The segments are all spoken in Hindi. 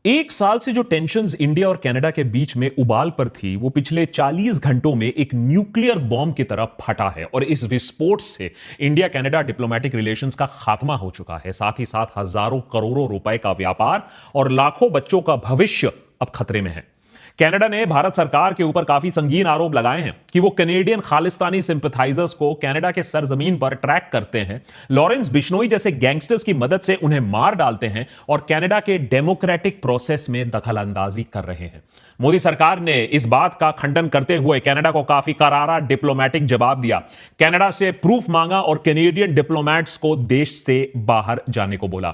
एक साल से जो टेंशन्स इंडिया और कनाडा के बीच में उबाल पर थी, वो पिछले 40 घंटों में एक न्यूक्लियर बॉम्ब की तरह फटा है और इस विस्फोट से इंडिया कनाडा डिप्लोमेटिक रिलेशंस का खात्मा हो चुका है। साथ ही साथ हजारों करोड़ों रुपए का व्यापार और लाखों बच्चों का भविष्य अब खतरे में है। कनाडा ने भारत सरकार के ऊपर काफी संगीन आरोप लगाए हैं कि वो कैनेडियन खालिस्तानी सिंपथाइजर्स को कनाडा के सरजमीन पर ट्रैक करते हैं, लॉरेंस बिश्नोई जैसे गैंगस्टर्स की मदद से उन्हें मार डालते हैं और कनाडा के डेमोक्रेटिक प्रोसेस में दखलंदाजी कर रहे हैं। मोदी सरकार ने इस बात का खंडन करते हुए कनाडा को काफी करारा डिप्लोमेटिक जवाब दिया, कनाडा से प्रूफ मांगा और कैनेडियन डिप्लोमेट्स को देश से बाहर जाने को बोला।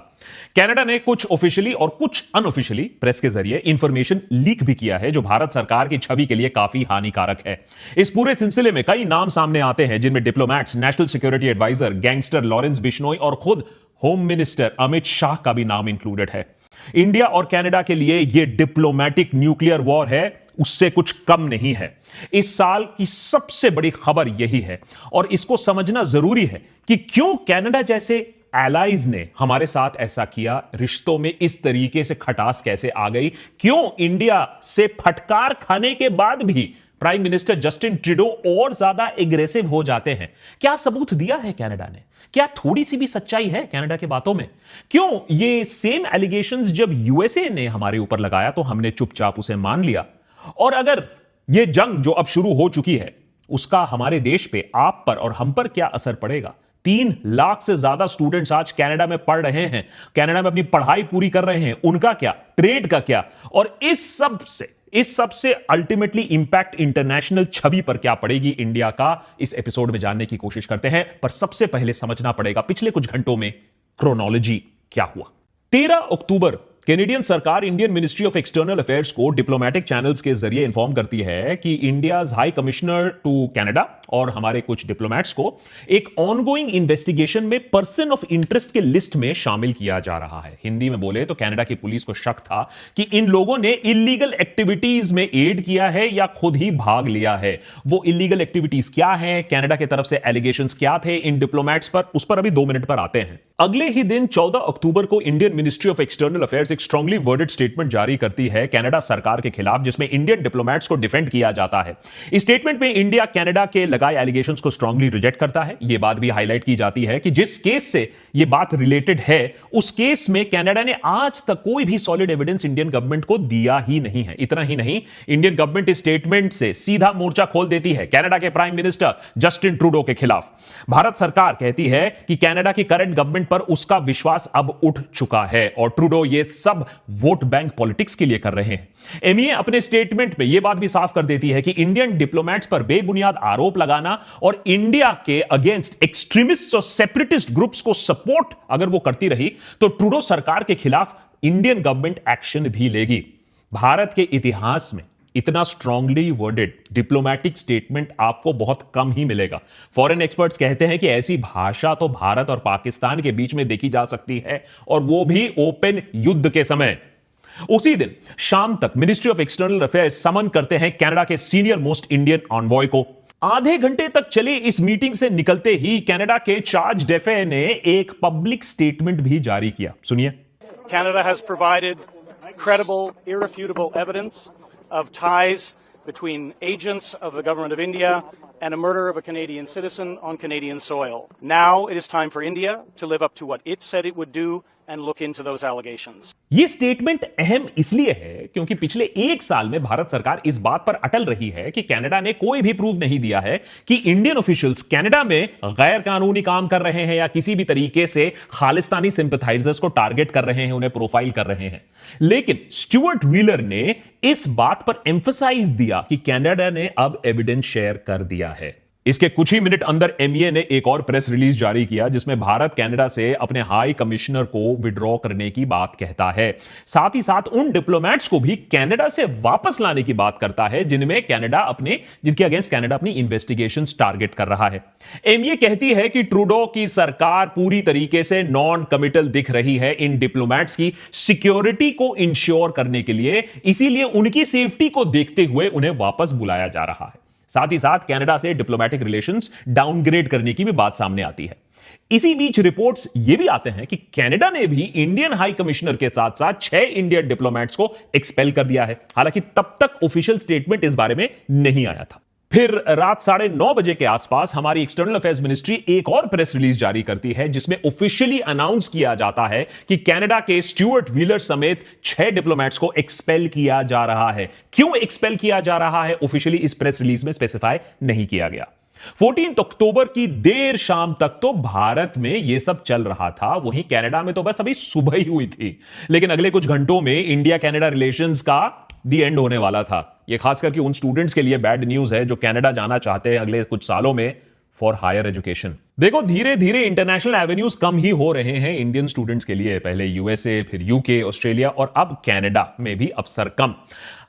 कनाडा ने कुछ ऑफिशियली और कुछ अनऑफिशियली प्रेस के जरिए इंफॉर्मेशन लीक भी किया है, जो भारत सरकार की छवि के लिए काफी हानिकारक है। इस पूरे सिलसिले में कई नाम सामने आते हैं, जिनमें diplomats, national security advisor, gangster Lawrence Bishnoi और खुद होम मिनिस्टर अमित शाह का भी नाम इंक्लूडेड है। इंडिया और कनाडा के लिए यह डिप्लोमेटिक न्यूक्लियर वॉर है, उससे कुछ कम नहीं है। इस साल की सबसे बड़ी खबर यही है और इसको समझना जरूरी है कि क्यों कनाडा जैसे एलाइज ने हमारे साथ ऐसा किया, रिश्तों में इस तरीके से खटास कैसे आ गई, क्यों इंडिया से फटकार खाने के बाद भी प्राइम मिनिस्टर जस्टिन ट्रूडो और ज्यादा एग्रेसिव हो जाते हैं। क्या सबूत दिया है कनाडा ने? क्या थोड़ी सी भी सच्चाई है कनाडा की बातों में? क्यों ये सेम एलिगेशंस जब यूएसए ने हमारे ऊपर लगाया तो हमने चुपचाप उसे मान लिया? और अगर ये जंग जो अब शुरू हो चुकी है, उसका हमारे देश पे, आप पर और हम पर क्या असर पड़ेगा? 3 लाख से ज्यादा स्टूडेंट्स आज कनाडा में पढ़ रहे हैं, कनाडा में अपनी पढ़ाई पूरी कर रहे हैं, उनका क्या, ट्रेड का क्या, और इस सब से अल्टीमेटली इंपैक्ट इंटरनेशनल छवि पर क्या पड़ेगी इंडिया का, इस एपिसोड में जानने की कोशिश करते हैं। पर सबसे पहले समझना पड़ेगा पिछले कुछ घंटों में क्रोनोलॉजी क्या हुआ। 13 अक्टूबर कैनेडियन सरकार Indian ministry of external affairs को डिप्लोमेटिक चैनल्स के जरिए इंफॉर्म करती है कि India high commissioner to Canada और हमारे कुछ डिप्लोमेट्स को एक ऑनगोइंग इन्वेस्टिगेशन में पर्सन ऑफ इंटरेस्ट के लिस्ट में शामिल किया जा रहा है। हिंदी में बोले तो कनाडा की पुलिस को शक था कि इन लोगों ने इलीगल एक्टिविटीज में एड किया है या खुद ही भाग लिया है। वो इलीगल एक्टिविटीज क्या है, कनाडा की तरफ से एलिगेशंस क्या थे इन डिप्लोमेट्स पर, उस पर अभी 2 मिनट पर आते हैं। अगले ही दिन 14 अक्टूबर को Indian ministry of external affairs एक स्ट्रांगली वर्डेड स्टेटमेंट जारी करती है कनाडा सरकार के खिलाफ, जिसमें इंडियन डिप्लोमेट्स को डिफेंड किया जाता है। इस स्टेटमेंट में इंडिया कनाडा के लगाए एलिगेशंस को स्ट्रांगली रिजेक्ट करता है। यह बात भी हाईलाइट की जाती है कि जिस केस से यह बात रिलेटेड है, उस केस में कनाडा ने आज तक कोई भी सॉलिड एविडेंस इंडियन गवर्नमेंट को दिया ही नहीं है। इतना ही नहीं, इंडियन गवर्नमेंट इस स्टेटमेंट से सीधा मोर्चा खोल देती है कनाडा के प्राइम मिनिस्टर जस्टिन ट्रूडो के खिलाफ। भारत सरकार कहती है कि कनाडा की करंट गवर्नमेंट पर उसका विश्वास अब उठ चुका है और ट्रूडो ये सब वोट बैंक पॉलिटिक्स के लिए कर रहे हैं। एमईए अपने स्टेटमेंट में यह बात भी साफ कर देती है कि इंडियन डिप्लोमेट्स पर बेबुनियाद आरोप लगाना और इंडिया के अगेंस्ट एक्सट्रीमिस्ट और सेपरेटिस्ट ग्रुप्स को सपोर्ट अगर वो करती रही तो ट्रूडो सरकार के खिलाफ इंडियन गवर्नमेंट एक्शन भी लेगी। भारत के इतिहास में इतना स्ट्रांगली वर्डेड डिप्लोमेटिक स्टेटमेंट आपको बहुत कम ही मिलेगा। फॉरेन एक्सपर्ट्स कहते हैं कि ऐसी भाषा तो भारत और पाकिस्तान के बीच में देखी जा सकती है, और वो भी ओपन युद्ध के समय। उसी दिन शाम तक मिनिस्ट्री ऑफ एक्सटर्नल अफेयर्स समन करते हैं कनाडा के सीनियर मोस्ट इंडियन ऑनवॉय को। आधे घंटे तक चली इस मीटिंग से निकलते ही कनाडा के चार्ज डेफे ने एक पब्लिक स्टेटमेंट भी जारी किया। सुनिए। Canada has provided credible, irrefutable evidence of ties between agents of the government of India and a murder of a Canadian citizen on Canadian soil. Now it is time for India to live up to what it said it would do and look into those allegations. यह स्टेटमेंट अहम इसलिए है क्योंकि पिछले 1 साल में भारत सरकार इस बात पर अटल रही है कि कनाडा ने कोई भी प्रूफ नहीं दिया है कि इंडियन ऑफिशियल्स कनाडा में गैर कानूनी काम कर रहे हैं या किसी भी तरीके से खालिस्तानी सिंपथाइजर्स को टारगेट कर रहे हैं, उन्हें प्रोफाइल कर रहे हैं। लेकिन स्टुअर्ट व्हीलर ने इस बात पर एम्फसाइज दिया कि कनाडा ने अब एविडेंस शेयर कर दिया है। इसके कुछ ही मिनट अंदर एमईए ने एक और प्रेस रिलीज जारी किया जिसमें भारत कनाडा से अपने हाई कमिश्नर को विड्रॉ करने की बात कहता है। साथ ही साथ उन डिप्लोमेट्स को भी कनाडा से वापस लाने की बात करता है जिनके अगेंस्ट कनाडा अपनी इन्वेस्टिगेशंस टारगेट कर रहा है। एमईए कहती है कि ट्रूडो की सरकार पूरी तरीके से नॉन कमिटल दिख रही है इन डिप्लोमेट्स की सिक्योरिटी को इंश्योर करने के लिए, इसीलिए उनकी सेफ्टी को देखते हुए उन्हें वापस बुलाया जा रहा है। साथ ही साथ कनाडा से डिप्लोमेटिक रिलेशंस डाउनग्रेड करने की भी बात सामने आती है। इसी बीच रिपोर्ट्स ये भी आते हैं कि कनाडा ने भी इंडियन हाई कमिश्नर के साथ साथ 6 इंडियन डिप्लोमेट्स को एक्सपेल कर दिया है। हालांकि तब तक ऑफिशियल स्टेटमेंट इस बारे में नहीं आया था। फिर रात 9:30 बजे के आसपास हमारी एक्सटर्नल अफेयर्स मिनिस्ट्री एक और प्रेस रिलीज जारी करती है, जिसमें ऑफिशियली अनाउंस किया जाता है कि कनाडा के स्टुअर्ट व्हीलर समेत 6 डिप्लोमेट्स को एक्सपेल किया जा रहा है। क्यों एक्सपेल किया जा रहा है ऑफिशियली इस प्रेस रिलीज में स्पेसिफाई नहीं किया गया। 14 अक्टूबर की देर शाम तक तो भारत में यह सब चल रहा था, वहीं कनाडा में तो बस अभी सुबह ही हुई थी। लेकिन अगले कुछ घंटों में इंडिया कनाडा रिलेशंस का दी एंड होने वाला था। यह खास करके उन स्टूडेंट्स के लिए बैड न्यूज है जो कनाडा जाना चाहते हैं अगले कुछ सालों में फॉर हायर एजुकेशन। देखो, धीरे धीरे इंटरनेशनल एवेन्यूज कम ही हो रहे हैं इंडियन स्टूडेंट्स के लिए। पहले यूएसए, फिर यूके, ऑस्ट्रेलिया और अब कनाडा में भी अवसर कम।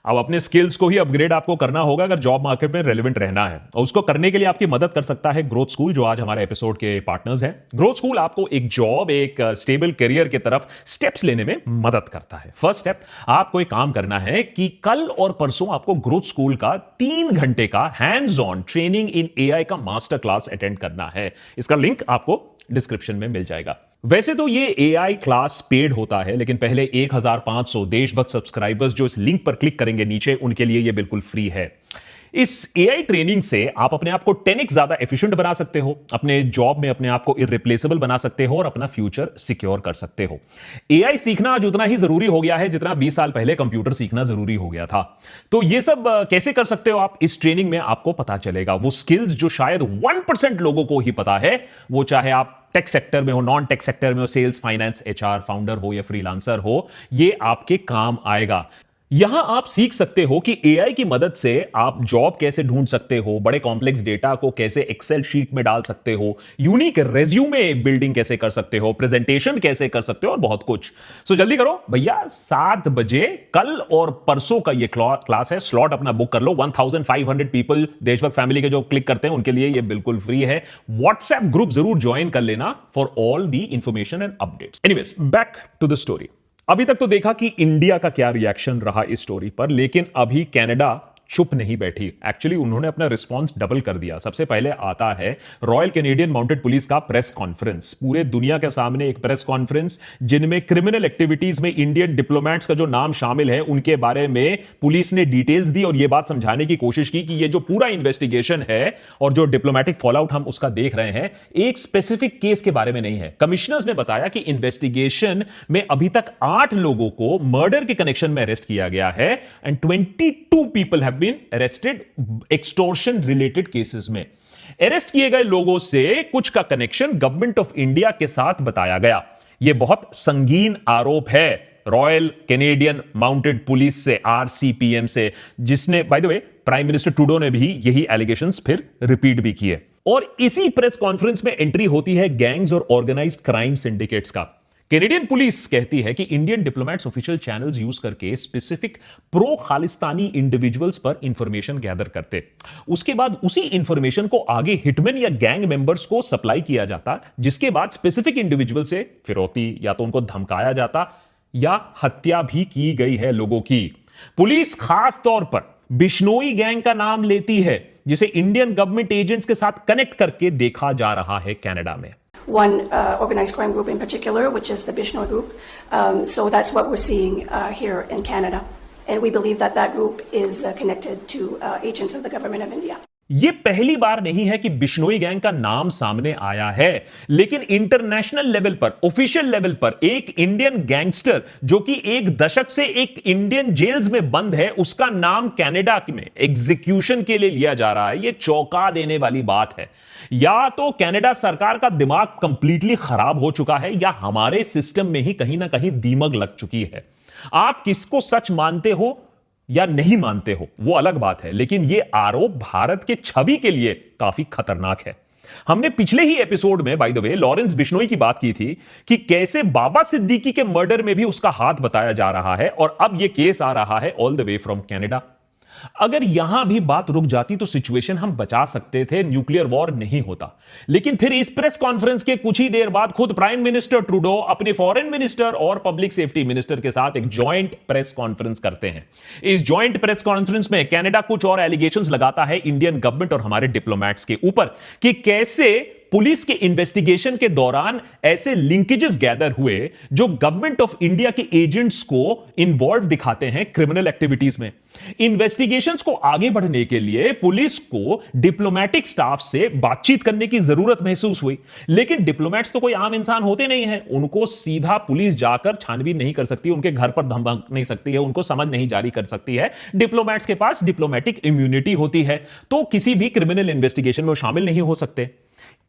अब अपने स्किल्स को ही अपग्रेड आपको करना होगा अगर जॉब मार्केट में रेलेवेंट रहना है, और उसको करने के लिए आपकी मदद कर सकता है ग्रोथ स्कूल, जो आज हमारे एपिसोड के पार्टनर्स हैं। ग्रोथ स्कूल आपको एक जॉब, एक स्टेबल करियर की तरफ स्टेप्स लेने में मदद करता है। फर्स्ट स्टेप, आपको एक काम करना है कि कल और परसों आपको ग्रोथ स्कूल का 3 घंटे का hands on training in AI का मास्टर क्लास अटेंड करना है। इसका लिंक आपको डिस्क्रिप्शन में मिल जाएगा। वैसे तो ये एआई क्लास पेड होता है, लेकिन पहले 1500 देशभक्त सब्सक्राइबर्स जो इस लिंक पर क्लिक करेंगे नीचे, उनके लिए ये बिल्कुल फ्री है। इस एआई ट्रेनिंग से आप अपने आप को 10x ज्यादा एफिशिएंट बना सकते हो, अपने जॉब में अपने आप को इररिप्लेसेबल बना सकते हो और अपना फ्यूचर सिक्योर कर सकते हो। एआई सीखना आज उतना ही जरूरी हो गया है जितना 20 साल पहले कंप्यूटर सीखना जरूरी हो गया था। तो ये सब कैसे कर सकते हो आप, इस ट्रेनिंग में आपको पता चलेगा। वो स्किल्स जो शायद 1% लोगों को ही पता है, वो चाहे आप टेक सेक्टर में हो, नॉन टेक सेक्टर में हो, सेल्स, फाइनेंस, एचआर, फाउंडर हो या फ्रीलांसर हो, ये आपके काम आएगा। यहां आप सीख सकते हो कि एआई की मदद से आप जॉब कैसे ढूंढ सकते हो, बड़े कॉम्प्लेक्स डेटा को कैसे एक्सेल शीट में डाल सकते हो, यूनिक रेज्यूमे बिल्डिंग कैसे कर सकते हो, प्रेजेंटेशन कैसे कर सकते हो और बहुत कुछ। सो जल्दी करो भैया, 7 बजे कल और परसों का ये क्लास है। स्लॉट अपना बुक कर लो। 1500 पीपल देशभक्त फैमिली के जो क्लिक करते हैं उनके लिए ये बिल्कुल फ्री है। व्हाट्सएप ग्रुप जरूर ज्वाइन कर लेना for all the information and updates. Anyways, back to the story. अभी तक तो देखा कि इंडिया का क्या रिएक्शन रहा इस स्टोरी पर, लेकिन अभी कनाडा चुप नहीं बैठी। एक्चुअली उन्होंने अपना रिस्पांस डबल कर दिया। सबसे पहले आता है रॉयल कैनेडियन माउंटेड पुलिस का प्रेस कॉन्फ्रेंस, पूरे दुनिया के सामने एक प्रेस कॉन्फ्रेंस जिनमें क्रिमिनल एक्टिविटीज में इंडियन डिप्लोमेट्स का जो नाम शामिल है उनके बारे में पुलिस ने डिटेल्स दी और यह बात समझाने की कोशिश की कि यह जो पूरा इन्वेस्टिगेशन है और जो डिप्लोमेटिक फॉलोआउट हम उसका देख रहे हैं, एक स्पेसिफिक केस के बारे में नहीं है। कमिश्नर्स ने बताया कि इन्वेस्टिगेशन में अभी तक 8 लोगों को मर्डर के कनेक्शन में अरेस्ट किया गया है and 22 people have been arrested extortion related cases में। अरेस्ट किए गए लोगों से कुछ का कनेक्शन गवर्नमेंट ऑफ इंडिया के साथ बताया गया। यह बहुत संगीन आरोप है रॉयल कैनेडियन माउंटेड पुलिस से, आरसीपीएम से, जिसने by the way prime minister Trudeau ने भी यही एलिगेशंस फिर रिपीट भी किए। और इसी प्रेस कॉन्फ्रेंस में एंट्री होती है गैंग्स और ऑर्गेनाइज्ड क्राइम सिंडिकेट्स का। कैनेडियन पुलिस कहती है कि Indian diplomats official channels use करके स्पेसिफिक प्रो खालिस्तानी इंडिविजुअल्स पर इंफॉर्मेशन गैदर करते, उसके बाद उसी इंफॉर्मेशन को आगे हिटमैन या गैंग मेंबर्स को सप्लाई किया जाता, जिसके बाद स्पेसिफिक इंडिविजुअल से फिरौती या तो उनको धमकाया जाता या हत्या भी की गई है लोगों की। पुलिस खास तौर पर बिश्नोई गैंग का नाम लेती है, जिसे इंडियन गवर्नमेंट एजेंट्स के साथ कनेक्ट करके देखा जा रहा है कनाडा में। One organized crime group in particular, which is the Bishnoi group. So that's what we're seeing here in Canada. And we believe that that group is connected to agents of the government of India. यह पहली बार नहीं है कि बिश्नोई गैंग का नाम सामने आया है, लेकिन इंटरनेशनल लेवल पर, ऑफिशियल लेवल पर एक इंडियन गैंगस्टर जो कि 1 दशक से एक इंडियन जेल्स में बंद है, उसका नाम कनाडा में एग्जीक्यूशन के लिए लिया जा रहा है। यह चौंका देने वाली बात है। या तो कनाडा सरकार का दिमाग कंप्लीटली खराब हो चुका है या हमारे सिस्टम में ही कहीं ना कहीं दीमक लग चुकी है। आप किसको सच मानते हो या नहीं मानते हो वो अलग बात है, लेकिन यह आरोप भारत के छवि के लिए काफी खतरनाक है। हमने पिछले ही एपिसोड में by the way Lawrence Bishnoi की बात की थी कि कैसे बाबा सिद्दीकी के मर्डर में भी उसका हाथ बताया जा रहा है, और अब यह केस आ रहा है all the way from Canada. अगर यहां भी बात रुक जाती तो सिचुएशन हम बचा सकते थे, न्यूक्लियर वॉर नहीं होता। लेकिन फिर इस प्रेस कॉन्फ्रेंस के कुछ ही देर बाद खुद प्राइम मिनिस्टर ट्रूडो अपने फॉरेन मिनिस्टर और पब्लिक सेफ्टी मिनिस्टर के साथ एक जॉइंट प्रेस कॉन्फ्रेंस करते हैं। इस जॉइंट प्रेस कॉन्फ्रेंस में कनाडा कुछ और एलिगेशंस लगाता है इंडियन गवर्नमेंट और हमारे डिप्लोमेट्स के ऊपर कि कैसे पुलिस के इन्वेस्टिगेशन के दौरान ऐसे लिंकेजेस गैदर हुए जो गवर्नमेंट ऑफ इंडिया के एजेंट्स को इन्वॉल्व दिखाते हैं क्रिमिनल एक्टिविटीज में। इन्वेस्टिगेशंस को आगे बढ़ने के लिए पुलिस को डिप्लोमेटिक स्टाफ से बातचीत करने की जरूरत महसूस हुई, लेकिन डिप्लोमेट्स तो कोई आम इंसान होते नहीं हैं। उनको सीधा पुलिस जाकर छानबीन नहीं कर सकती, उनके घर पर धमक नहीं सकती है, उनको समन नहीं जारी कर सकती है। डिप्लोमेट्स के पास डिप्लोमेटिक इम्यूनिटी होती है, तो किसी भी क्रिमिनल इन्वेस्टिगेशन में वो शामिल नहीं हो सकते।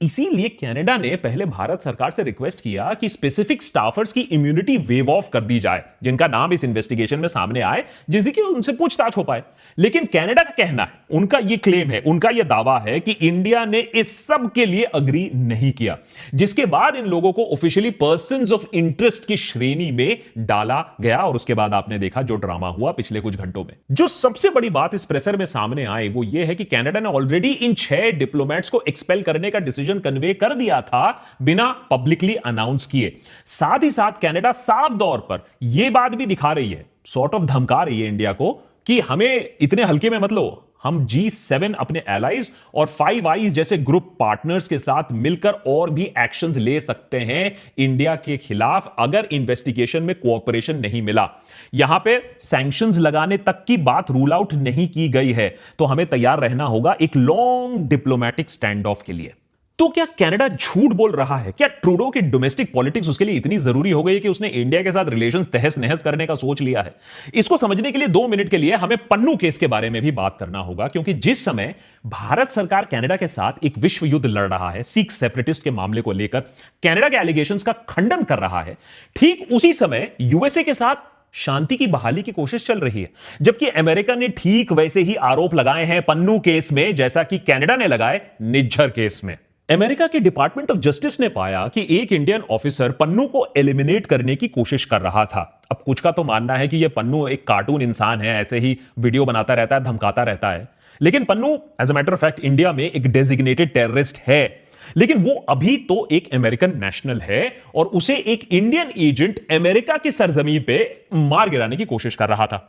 इसीलिए कनाडा ने पहले भारत सरकार से रिक्वेस्ट किया कि स्पेसिफिक स्टाफर्स की इम्यूनिटी वेव ऑफ कर दी जाए, जिनका नाम इस इन्वेस्टिगेशन में सामने आए, जिससे कि उनसे पूछताछ हो पाए। लेकिन कनाडा का कहना है, उनका यह क्लेम है, उनका यह दावा है कि इंडिया ने इस सब के लिए अग्री नहीं किया, जिसके बाद इन लोगों को ऑफिशियली पर्सन्स ऑफ इंटरेस्ट की श्रेणी में डाला गया। और उसके बाद आपने देखा जो ड्रामा हुआ पिछले कुछ घंटों में। जो सबसे बड़ी बात इस प्रेशर में सामने आई वो यह है कि कनाडा ने ऑलरेडी इन 6 डिप्लोमेट्स को एक्सपेल करने का डिसीजन कन्वे कर दिया था बिना पब्लिकली अनाउंस किए। साथ ही साथ कनाडा साफ तौर पर यह बात भी दिखा रही है, सॉर्ट ऑफ धमका रही है इंडिया को कि हमें इतने हल्के में मत लो। हम G7 अपने एलाइज और 5 आईज जैसे ग्रुप पार्टनर्स के साथ मिलकर और भी एक्शंस ले सकते हैं इंडिया के खिलाफ, अगर इन्वेस्टिगेशन में कोऑपरेशन नहीं मिला। यहां पे सैंक्शंस लगाने तक की बात रूल आउट नहीं की गई है, तो हमें तैयार रहना होगा एक लॉन्ग डिप्लोमेटिक स्टैंड ऑफ के लिए। तो क्या कनाडा झूठ बोल रहा है? क्या ट्रूडो की डोमेस्टिक पॉलिटिक्स उसके लिए इतनी जरूरी हो गई कि उसने इंडिया के साथ रिलेशंस तहस नहस करने का सोच लिया है? इसको समझने के लिए 2 मिनट के लिए हमें पन्नू केस के बारे में भी बात करना होगा, क्योंकि जिस समय भारत सरकार कनाडा के साथ एक विश्व युद्ध लड़ रहा है सिख सेपरेटिस्ट के मामले को लेकर, कनाडा के एलिगेशंस का खंडन कर रहा है, ठीक उसी समय यूएसए के साथ शांति की बहाली की कोशिश चल रही है। जबकि अमेरिका ने ठीक वैसे ही आरोप लगाए हैं पन्नू केस में, जैसा कि कनाडा ने लगाए निज्जर केस में। अमेरिका के डिपार्टमेंट ऑफ जस्टिस ने पाया कि एक इंडियन ऑफिसर पन्नू को एलिमिनेट करने की कोशिश कर रहा था। अब कुछ का तो मानना है कि यह पन्नू एक कार्टून इंसान है, ऐसे ही वीडियो बनाता रहता है, धमकाता रहता है, लेकिन Pannu as a matter of fact India में एक डेजिग्नेटेड टेररिस्ट है। लेकिन वो अभी तो एक अमेरिकन नेशनल है और उसे एक इंडियन एजेंट अमेरिका की सरजमीन पे मार गिराने की कोशिश कर रहा था।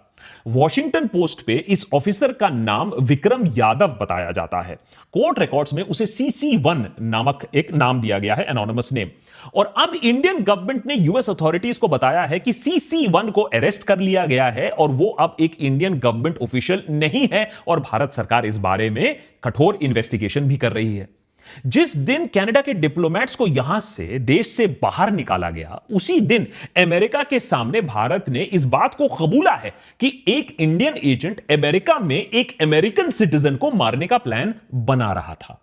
वॉशिंगटन पोस्ट पे इस ऑफिसर का नाम विक्रम यादव बताया जाता है। कोर्ट रिकॉर्ड्स में उसे CC1 नामक एक नाम दिया गया है, एनोनिमस नेम। और अब इंडियन गवर्नमेंट ने यूएस अथॉरिटीज को बताया है कि CC1 को अरेस्ट कर लिया गया है और वो अब एक इंडियन गवर्नमेंट ऑफिशियल नहीं है, और भारत सरकार इस बारे में कठोर इन्वेस्टिगेशन भी कर रही है। जिस दिन कनाडा के डिप्लोमेट्स को यहां से देश से बाहर निकाला गया, उसी दिन अमेरिका के सामने भारत ने इस बात को कबूला है कि एक इंडियन एजेंट अमेरिका में एक अमेरिकन सिटीजन को मारने का प्लान बना रहा था।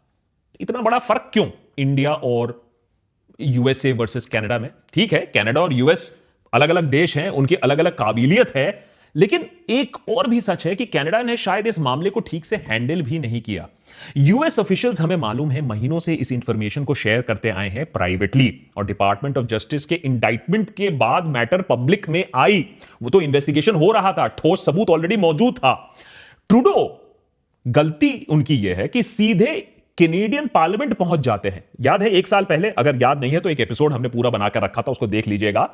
इतना बड़ा फर्क क्यों इंडिया और यूएसए वर्सेस कनाडा में? ठीक है, कनाडा और यूएस अलग अलग देश हैं, उनकी अलग अलग काबिलियत है, लेकिन एक और भी सच है कि कनाडा ने शायद इस मामले को ठीक से हैंडल भी नहीं किया। यूएस ऑफिशियल्स, हमें मालूम है, महीनों से इस इंफॉर्मेशन को शेयर करते आए हैं प्राइवेटली, और डिपार्टमेंट ऑफ जस्टिस के इंडाइटमेंट के बाद मैटर पब्लिक में आई। वो तो इन्वेस्टिगेशन हो रहा था, ठोस सबूत ऑलरेडी मौजूद था। ट्रूडो, गलती उनकी यह है कि सीधे कैनेडियन पार्लियामेंट पहुंच जाते हैं। याद है 1 साल पहले, अगर याद नहीं है तो एक एपिसोड हमने पूरा बनाकर रखा था, उसको देख लीजिएगा।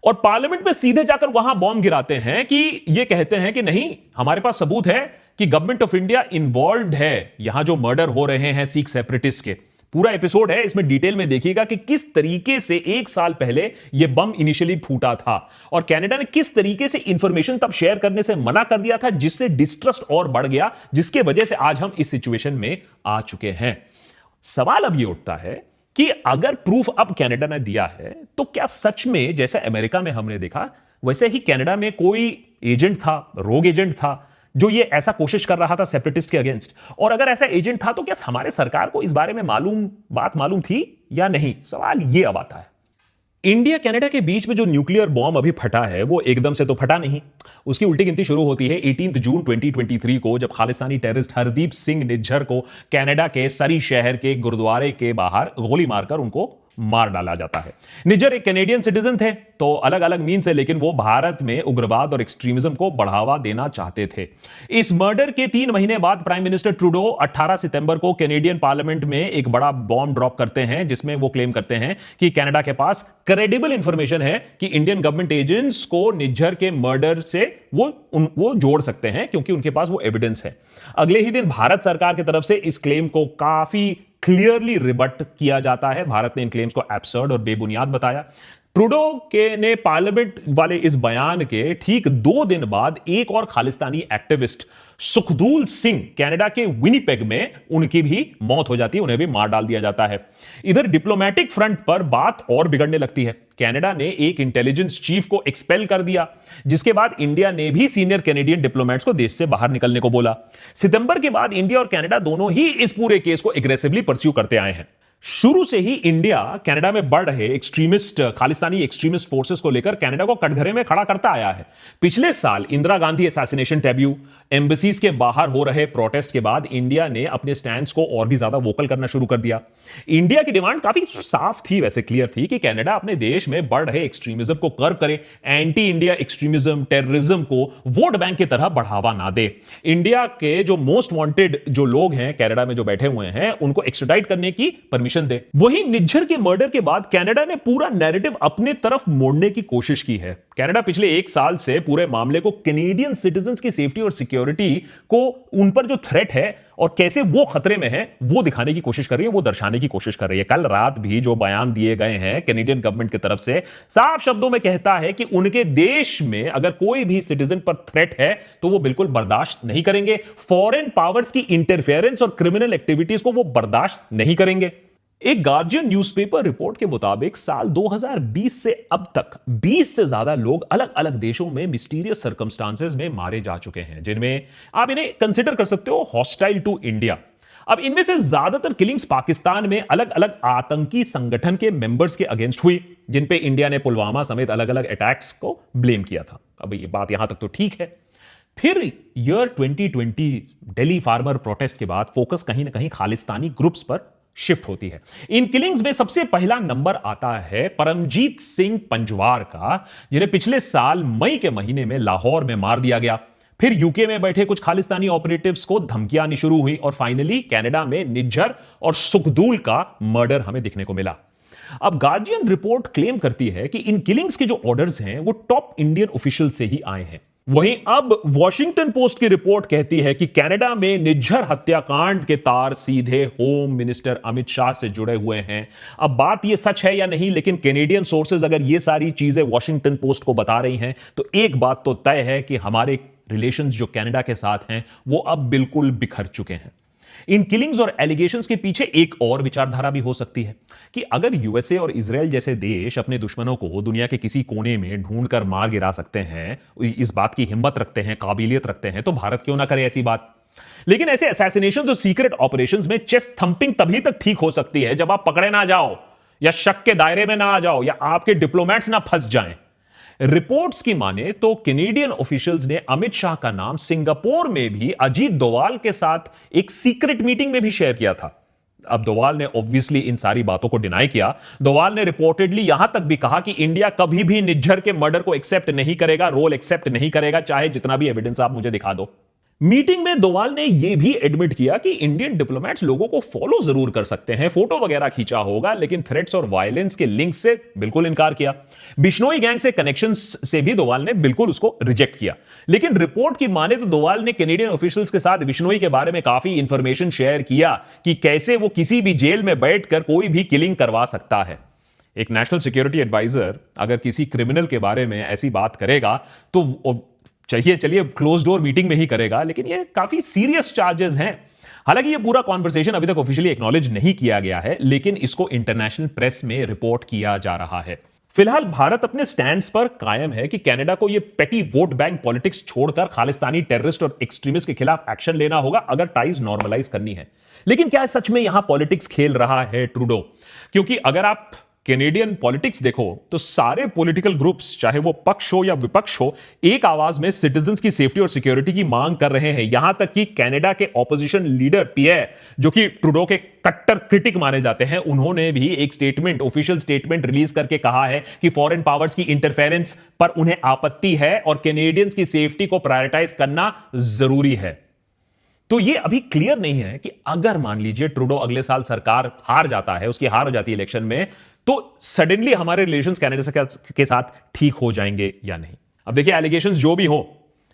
और पार्लियामेंट में सीधे जाकर वहां बॉम्ब गिराते हैं कि ये कहते हैं कि नहीं, हमारे पास सबूत है कि गवर्नमेंट ऑफ इंडिया इन्वॉल्व्ड है, यहां जो मर्डर हो रहे हैं सिख सेपरेटिस्ट के। पूरा एपिसोड है, इसमें डिटेल में देखिएगा कि किस तरीके से 1 साल पहले यह बम इनिशियली फूटा था और कनाडा ने किस तरीके से इंफॉर्मेशन तब शेयर करने से मना कर दिया था, जिससे डिस्ट्रस्ट और बढ़ गया, जिसके वजह से आज हम इस सिचुएशन में आ चुके हैं। सवाल अब यह उठता है कि अगर प्रूफ अब कनाडा ने दिया है, तो क्या सच में जैसे अमेरिका में हमने देखा वैसे ही कनाडा में कोई एजेंट था, रोग एजेंट था, जो ये ऐसा कोशिश कर रहा था सेपरेटिस्ट के अगेंस्ट? और अगर ऐसा एजेंट था तो क्या हमारे सरकार को इस बारे में बात मालूम थी या नहीं? सवाल ये अब आता है। इंडिया कनाडा के बीच में जो न्यूक्लियर बॉम्ब अभी फटा है वो एकदम से तो फटा नहीं। उसकी उल्टी गिनती शुरू होती है 18 जून 2023 को, जब खालिस्तानी टेररिस्ट हरदीप सिंह निज्जर को कनाडा के सरी शहर के गुरुद्वारे के बाहर गोली मारकर उनको मार डाला जाता है। निज्जर एक कैनेडियन सिटीजन थे, तो अलग अलग मीन से, लेकिन वो भारत में उग्रवाद और एक्सट्रीमिज्म को बढ़ावा देना चाहते थे। इस मर्डर के 3 महीने बाद प्राइम मिनिस्टर ट्रूडो 18 सितंबर को कैनेडियन पार्लियामेंट में एक बड़ा बॉम्ब ड्रॉप करते हैं, जिसमें वो क्लेम करते हैं कि कनाडा के पास क्रेडिबल इंफॉर्मेशन है कि इंडियन गवर्नमेंट एजेंट्स को निज्जर के मर्डर से वो जोड़ सकते हैं, क्योंकि उनके पास वो एविडेंस है। अगले ही दिन भारत सरकार की तरफ से इस क्लेम को काफी क्लियरली रिबट किया जाता है। भारत ने इन क्लेम्स को एब्सर्ड और बेबुनियाद बताया। ट्रूडो के ने पार्लियामेंट वाले इस बयान के ठीक 2 दिन बाद एक और खालिस्तानी एक्टिविस्ट सुखदूल सिंह कनाडा के विनिपेग में उनकी भी मौत हो जाती है, उन्हें भी मार डाल दिया जाता है। इधर डिप्लोमेटिक फ्रंट पर बात और बिगड़ने लगती है। कनाडा ने एक इंटेलिजेंस चीफ को एक्सपेल कर दिया, जिसके बाद इंडिया ने भी सीनियर कैनेडियन डिप्लोमेट्स को देश से बाहर निकलने को बोला। सितंबर के बाद इंडिया और कनाडा दोनों ही इस पूरे केस को एग्रेसिवली परस्यू करते आए हैं। शुरू से ही इंडिया कनाडा में बढ़ रहे खालिस्तानी एक्सट्रीमिस्ट फोर्सेस को लेकर कनाडा को कटघरे में खड़ा करता आया है। पिछले साल Indira Gandhi assassination Tableau, embassies के बाहर हो रहे प्रोटेस्ट के बाद इंडिया ने अपने स्टैंड्स को और भी ज्यादा वोकल करना शुरू कर दिया। इंडिया की डिमांड काफी साफ थी, वैसे क्लियर थी, कि कनाडा अपने देश में बढ़ रहे एक्सट्रीमिज्म को कर्ब करे, एंटी इंडिया एक्सट्रीमिज्म, टेररिज्म को वोट बैंक की तरह बढ़ावा ना दे। इंडिया के जो मोस्ट वांटेड जो लोग हैं कनाडा में जो बैठे हुए हैं, उनको एक्स्ट्राडाइट करने की परमिशन दे। वहीं निज्जर के मर्डर के बाद कनाडा ने पूरा नैरेटिव अपने तरफ मोड़ने की कोशिश की है। कनाडा पिछले 1 साल से पूरे मामले को कैनेडियन सिटीजंस की सेफ्टी और सिक्योरिटी को, उन पर जो थ्रेट है और कैसे वो खतरे में है, वो दिखाने की कोशिश कर रही है, वो दर्शाने की कोशिश कर रही है। कल रात भी जो बयान दिए गए हैं कैनेडियन गवर्नमेंट की तरफ से, साफ शब्दों में कहता है कि उनके देश में अगर कोई भी सिटीजन पर थ्रेट है तो वो बिल्कुल बर्दाश्त नहीं करेंगे। फॉरेन पावर्स की इंटरफेरेंस और क्रिमिनल एक्टिविटीज को वो बर्दाश्त नहीं करेंगे। एक गार्जियन न्यूज़पेपर रिपोर्ट के मुताबिक साल 2020 से अब तक 20 से ज्यादा लोग अलग अलग देशों में मिस्टीरियस सर्कमस्टांसेस में मारे जा चुके हैं, जिनमें आप इन्हें कंसिडर कर सकते हो हॉस्टाइल टू इंडिया। अब इनमें से ज्यादातर किलिंग्स पाकिस्तान में अलग अलग आतंकी संगठन के मेंबर्स के अगेंस्ट हुई, जिन पे इंडिया ने पुलवामा समेत अलग अलग अटैक्स को ब्लेम किया था। अब ये बात यहां तक तो ठीक है। फिर ईयर 2020 दिल्ली फार्मर प्रोटेस्ट के बाद फोकस कहीं ना कहीं खालिस्तानी ग्रुप्स पर शिफ्ट होती है। इन किलिंग्स में सबसे पहला नंबर आता है परमजीत सिंह पंजवार का, जिन्हें पिछले साल मई के महीने में लाहौर में मार दिया गया। फिर यूके में बैठे कुछ खालिस्तानी ऑपरेटिव्स को धमकियां आनी शुरू हुई और फाइनली कनाडा में निज्जर और सुखदूल का मर्डर हमें दिखने को मिला। अब गार्जियन रिपोर्ट क्लेम करती है कि इन किलिंग्स के जो ऑर्डर्स हैं वो टॉप इंडियन ऑफिशियल से ही आए हैं। वहीं अब वॉशिंगटन पोस्ट की रिपोर्ट कहती है कि कनाडा में निज्जर हत्याकांड के तार सीधे होम मिनिस्टर अमित शाह से जुड़े हुए हैं। अब बात यह सच है या नहीं, लेकिन कैनेडियन सोर्सेज अगर ये सारी चीजें वॉशिंगटन पोस्ट को बता रही हैं तो एक बात तो तय है कि हमारे रिलेशंस जो कनाडा के साथ हैं वो अब बिल्कुल बिखर चुके हैं। इन किलिंग्स और एलिगेशंस के पीछे एक और विचारधारा भी हो सकती है कि अगर यूएसए और इजराइल जैसे देश अपने दुश्मनों को दुनिया के किसी कोने में ढूंढकर मार गिरा सकते हैं, इस बात की हिम्मत रखते हैं, काबिलियत रखते हैं, तो भारत क्यों ना करे ऐसी बात। लेकिन ऐसे असैसिनेशंस और सीक्रेट ऑपरेशंस में चेस्ट थंपिंग तभी तक ठीक हो सकती है जब आप पकड़े ना जाओ, या शक के दायरे में ना आ जाओ, या आपके डिप्लोमेट्स ना फंस जाएं। रिपोर्ट्स की माने तो कैनेडियन ऑफिशियल्स ने अमित शाह का नाम सिंगापुर में भी अजीत डोवाल के साथ एक सीक्रेट मीटिंग में भी शेयर किया था। अब डोवाल ने ऑब्वियसली इन सारी बातों को डिनाई किया। डोवाल ने रिपोर्टेडली यहां तक भी कहा कि इंडिया कभी भी निज्जर के मर्डर को एक्सेप्ट नहीं करेगा, रोल एक्सेप्ट नहीं करेगा, चाहे जितना भी एविडेंस आप मुझे दिखा दो। मीटिंग में डोवाल ने यह भी एडमिट किया कि इंडियन डिप्लोमेट्स लोगों को फॉलो जरूर कर सकते हैं, फोटो वगैरह खींचा होगा, लेकिन थ्रेट्स और वायलेंस के लिंक से बिल्कुल इनकार किया। बिश्नोई गैंग से कनेक्शंस से भी डोवाल ने बिल्कुल उसको रिजेक्ट किया। लेकिन रिपोर्ट की माने तो डोवाल ने कैनेडियन ऑफिशियल्स के साथ बिश्नोई के बारे में काफी इंफॉर्मेशन शेयर किया कि कैसे वो किसी भी जेल में बैठकर कोई भी किलिंग करवा सकता है। एक नेशनल सिक्योरिटी एडवाइजर अगर किसी क्रिमिनल के बारे में ऐसी बात करेगा तो चलिए क्लोज डोर मीटिंग में ही करेगा, लेकिन ये काफी सीरियस चार्जेस हैं। हालांकि ये पूरा कॉन्वर्सेशन अभी तक ऑफिशियली एक्नॉलेज नहीं किया गया है, लेकिन इसको इंटरनेशनल प्रेस में रिपोर्ट किया जा रहा है। फिलहाल भारत अपने स्टैंड्स पर कायम है कि कनाडा को ये पेटी वोट बैंक पॉलिटिक्स छोड़कर खालिस्तानी टेररिस्ट और एक्सट्रीमिस्ट के खिलाफ एक्शन लेना होगा अगर टाइज नॉर्मलाइज करनी है। लेकिन क्या सच में यहां पॉलिटिक्स खेल रहा है ट्रूडो? क्योंकि अगर आप कैनेडियन पॉलिटिक्स देखो तो सारे पॉलिटिकल ग्रुप्स, चाहे वो पक्ष हो या विपक्ष हो, एक आवाज में सिटीजंस की सेफ्टी और सिक्योरिटी की मांग कर रहे हैं। यहां तक कि कनाडा के ऑपोजिशन लीडर पियर, जो कि ट्रूडो के कट्टर क्रिटिक माने जाते हैं, उन्होंने भी एक स्टेटमेंट, ऑफिशियल स्टेटमेंट रिलीज करके कहा है कि फॉरेन पावर्स की इंटरफेरेंस पर उन्हें आपत्ति है और कैनेडियंस की सेफ्टी को प्रायोरिटाइज करना जरूरी है। तो यह अभी क्लियर नहीं है कि अगर मान लीजिए ट्रूडो अगले साल सरकार हार जाता है, उसकी हार हो जाती है इलेक्शन में, तो सडनली हमारे रिलेशंस कनाडा के साथ ठीक हो जाएंगे या नहीं। अब देखिए, एलिगेशंस जो भी हो,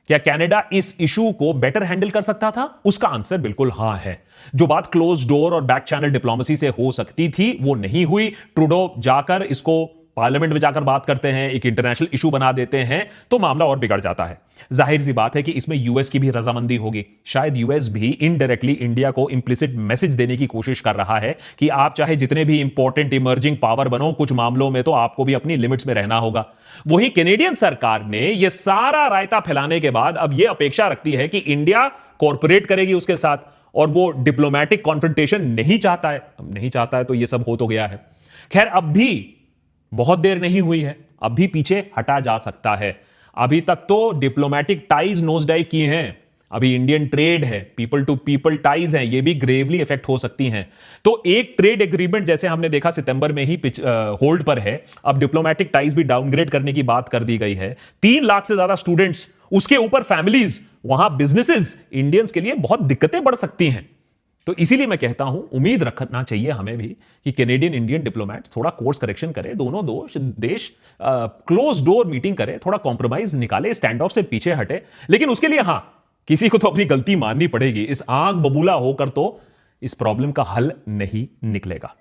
क्या कनाडा इस इशू को बेटर हैंडल कर सकता था? उसका आंसर बिल्कुल हां है। जो बात क्लोज डोर और बैक चैनल डिप्लोमेसी से हो सकती थी वो नहीं हुई। ट्रूडो जाकर इसको पार्लियामेंट में जाकर बात करते हैं, एक इंटरनेशनल इशू बना देते हैं, तो मामला और बिगड़ जाता है। जाहिर सी बात है कि इसमें यूएस की भी रजामंदी होगी। शायद यूएस भी इनडायरेक्टली इंडिया को इंप्लिसिट मैसेज देने की कोशिश कर रहा है कि आप चाहे जितने भी इंपॉर्टेंट इमर्जिंग पावर बनो, कुछ मामलों में तो आपको भी अपनी लिमिट्स में रहना होगा। वही कैनेडियन सरकार ने यह सारा रायता फैलाने के बाद अब यह अपेक्षा रखती है कि इंडिया कॉर्पोरेट करेगी उसके साथ, और वो डिप्लोमेटिक कॉन्फ्रंटेशन नहीं चाहता है। अब नहीं चाहता है तो यह सब हो तो गया है। खैर, अब भी बहुत देर नहीं हुई है, अब भी पीछे हटा जा सकता है। अभी तक तो डिप्लोमेटिक टाइज नोज डाइव किए हैं, अभी इंडियन ट्रेड है, पीपल टू पीपल टाइज हैं, ये भी ग्रेवली इफेक्ट हो सकती हैं। तो एक ट्रेड एग्रीमेंट जैसे हमने देखा सितंबर में ही होल्ड पर है, अब डिप्लोमेटिक टाइज भी डाउनग्रेड करने की बात कर दी गई है। 3 लाख से ज्यादा स्टूडेंट्स, उसके ऊपर फैमिलीज, वहां बिजनेसेस, इंडियंस के लिए बहुत दिक्कतें बढ़ सकती हैं। तो इसीलिए मैं कहता हूं, उम्मीद रखना चाहिए हमें भी कि कैनेडियन इंडियन डिप्लोमेट्स थोड़ा कोर्स करेक्शन करें, दोनों देश क्लोज डोर मीटिंग करें, थोड़ा कॉम्प्रोमाइज निकाले, स्टैंड ऑफ से पीछे हटे। लेकिन उसके लिए हां, किसी को तो अपनी गलती माननी पड़ेगी। इस आग बबूला होकर तो इस प्रॉब्लम का हल नहीं निकलेगा।